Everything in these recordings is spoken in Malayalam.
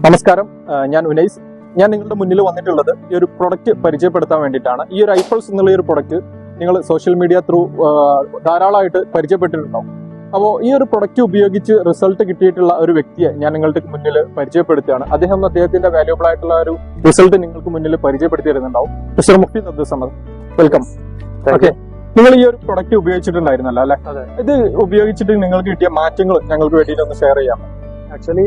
നമസ്കാരം, ഞാൻ ഉനൈസ്. ഞാൻ നിങ്ങളുടെ മുന്നിൽ വന്നിട്ടുള്ളത് ഈ ഒരു പ്രൊഡക്റ്റ് പരിചയപ്പെടുത്താൻ വേണ്ടിയിട്ടാണ്. ഈ ഒരു ഐപൾസ് എന്നുള്ള ഒരു പ്രൊഡക്റ്റ് നിങ്ങൾ സോഷ്യൽ മീഡിയ ത്രൂ ധാരാളമായിട്ട് പരിചയപ്പെട്ടിട്ടുണ്ടാവും. അപ്പോൾ ഈ ഒരു പ്രൊഡക്റ്റ് ഉപയോഗിച്ച് റിസൾട്ട് കിട്ടിയിട്ടുള്ള ഒരു വ്യക്തിയെ ഞാൻ നിങ്ങളുടെ മുന്നിൽ പരിചയപ്പെടുത്തുകയാണ്. അദ്ദേഹത്തിന്റെ വാല്യൂബിൾ ആയിട്ടുള്ള ഒരു റിസൾട്ട് നിങ്ങൾക്ക് മുന്നിൽ പരിചയപ്പെടുത്തി തരുന്നുണ്ടാവും. Mister Mufeed Abdul Samad, welcome. Okay, നിങ്ങൾ ഈ ഒരു പ്രൊഡക്റ്റ് ഉപയോഗിച്ചിട്ടുണ്ടായിരുന്നല്ലോ അല്ലെ? ഇത് ഉപയോഗിച്ചിട്ട് നിങ്ങൾക്ക് കിട്ടിയ മാറ്റങ്ങൾ ഞങ്ങൾക്ക് വേണ്ടിയിട്ട് ഒന്ന് ഷെയർ ചെയ്യാം. ആക്ച്വലി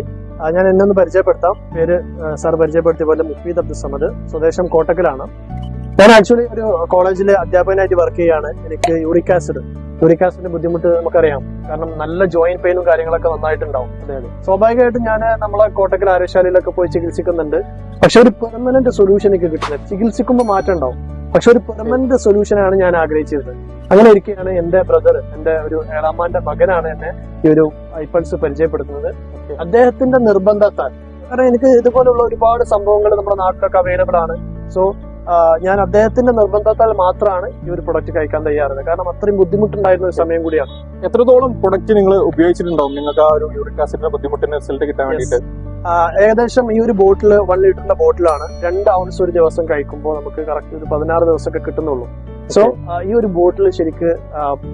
ഞാൻ എന്നൊന്ന് പരിചയപ്പെടുത്താം. പേര് സാർ പരിചയപ്പെടുത്തിയ പോലെ മുഫീദ് അബ്ദുൾ സമദ്, സ്വദേശം കോട്ടക്കലാണ്. ഞാൻ ആക്ച്വലി ഒരു കോളേജിലെ അധ്യാപകനായിട്ട് വർക്ക് ചെയ്യാണ്. എനിക്ക് യൂറിക് ആസിഡിന്റെ ബുദ്ധിമുട്ട് നമുക്കറിയാം. കാരണം നല്ല ജോയിന്റ് പെയിനും കാര്യങ്ങളൊക്കെ നന്നായിട്ടുണ്ടാവും. സ്വാഭാവികമായിട്ടും ഞാൻ നമ്മളെ കോട്ടക്കൽ ആരോഗ്യശാലയിലൊക്കെ പോയി ചികിത്സിക്കുന്നുണ്ട്. പക്ഷെ ഒരു പെർമനന്റ് സൊല്യൂഷൻ എനിക്ക് കിട്ടുന്നത്, ചികിത്സിക്കുമ്പോൾ മാറ്റം ഉണ്ടാവും, പക്ഷെ ഒരു പെർമനന്റ് സൊല്യൂഷനാണ് ഞാൻ ആഗ്രഹിച്ചിരുന്നത്. അങ്ങനെ ഇരിക്കുകയാണ് എന്റെ ബ്രദർ, എന്റെ ഒരു ഏഴാമാന്റെ മകനാണ് എന്നെ ഈ ഒരു ഐപൾസ് പരിചയപ്പെടുത്തുന്നത്. അദ്ദേഹത്തിന്റെ നിർബന്ധത്താൽ, കാരണം എനിക്ക് ഇതുപോലുള്ള ഒരുപാട് സംഭവങ്ങൾ നമ്മുടെ നാട്ടിലൊക്കെ അവൈലബിൾ ആണ്. സോ ഞാൻ അദ്ദേഹത്തിന്റെ നിർബന്ധത്താൽ മാത്രമാണ് ഈ ഒരു പ്രൊഡക്റ്റ് കഴിക്കാൻ തയ്യാറുള്ളത്. കാരണം അത്രയും ബുദ്ധിമുട്ടുണ്ടായിരുന്ന ഒരു സമയം കൂടിയാണ്. എത്രത്തോളം പ്രൊഡക്റ്റ് നിങ്ങൾ ഉപയോഗിച്ചിട്ടുണ്ടാവും നിങ്ങൾക്ക് ആ ഒരു യൂറിക് ആസിഡിന്റെ ബുദ്ധിമുട്ടിന് റിസൾട്ട് കിട്ടാൻ വേണ്ടിയിട്ട്? ഏകദേശം ഈ ഒരു ബോട്ടിൽ 1 ലിറ്ററിന്റെ ബോട്ടിലാണ് 2 ഔൺസ് ഒരു ദിവസം കഴിക്കുമ്പോൾ നമുക്ക് കറക്റ്റ് ഒരു 16 ദിവസമൊക്കെ കിട്ടുന്നുള്ളൂ. സോ ഈ ഒരു ബോട്ടിൽ ശരിക്ക്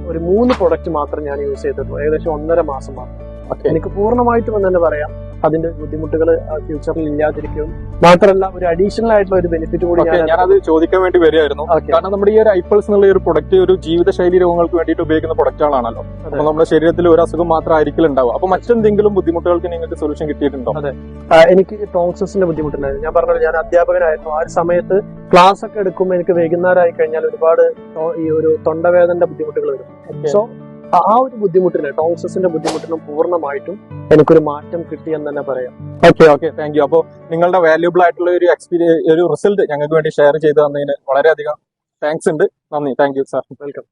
ഒരു 3 പ്രൊഡക്റ്റ് മാത്രം ഞാൻ യൂസ് ചെയ്തിട്ടുള്ളൂ, ഏകദേശം 1.5 മാസം മാത്രം. എനിക്ക് പൂർണ്ണമായിട്ടും എന്ന് തന്നെ പറയാം അതിന്റെ ബുദ്ധിമുട്ടുകൾ ഫ്യൂച്ചറിൽ ഇല്ലാതിരിക്കും. മാത്രമല്ല ഒരു അഡീഷണൽ ആയിട്ടുള്ള ഒരു ബെനിഫിറ്റ് കൂടി ഞാനത് ചോദിക്കാൻ വേണ്ടി വരികയായിരുന്നു. കാരണം നമ്മുടെ ഈ ഒരു ഐപൾസ് എന്നുള്ള ഒരു പ്രൊഡക്റ്റ് ഒരു ജീവിതശൈലി രോഗങ്ങൾക്ക് വേണ്ടിയിട്ട് ഉപയോഗിക്കുന്ന പ്രൊഡക്റ്റുകളാണല്ലോ. അപ്പൊ നമ്മുടെ ശരീരത്തിൽ ഒരു അസുഖം മാത്രം ആയിരിക്കും ഉണ്ടാവും. അപ്പൊ മറ്റെന്തെങ്കിലും ബുദ്ധിമുട്ടുകൾക്ക് നിങ്ങൾക്ക് സൊല്യൂഷൻ കിട്ടിയിട്ടുണ്ടോ? അതെ, എനിക്ക് ടോൺസിന്റെ ബുദ്ധിമുട്ടുണ്ടായിരുന്നു. ഞാൻ പറഞ്ഞത് ഞാൻ അധ്യാപകനായിരുന്നു. ആ ഒരു സമയത്ത് ക്ലാസ് ഒക്കെ എടുക്കുമ്പോൾ എനിക്ക് വൈകുന്നേരമായി കഴിഞ്ഞാൽ ഒരുപാട് ഈ ഒരു തൊണ്ടവേദനയുടെ ബുദ്ധിമുട്ടുകൾ വരും. സോ ആ ഒരു ബുദ്ധിമുട്ടിന്, ടോൺസിന്റെ ബുദ്ധിമുട്ടിനും പൂർണ്ണമായിട്ടും എനിക്കൊരു മാറ്റം കിട്ടി എന്ന് തന്നെ പറയാം. Okay, thank you. അപ്പോൾ നിങ്ങളുടെ വാല്യൂബിൾ ആയിട്ടുള്ള ഒരു ഒരു റിസൾട്ട് ഞങ്ങൾക്ക് വേണ്ടി ഷെയർ ചെയ്ത് തന്നതിന് വളരെയധികം താങ്ക്സ് ഉണ്ട്. നന്ദി. Thank you sir. വെൽക്കം.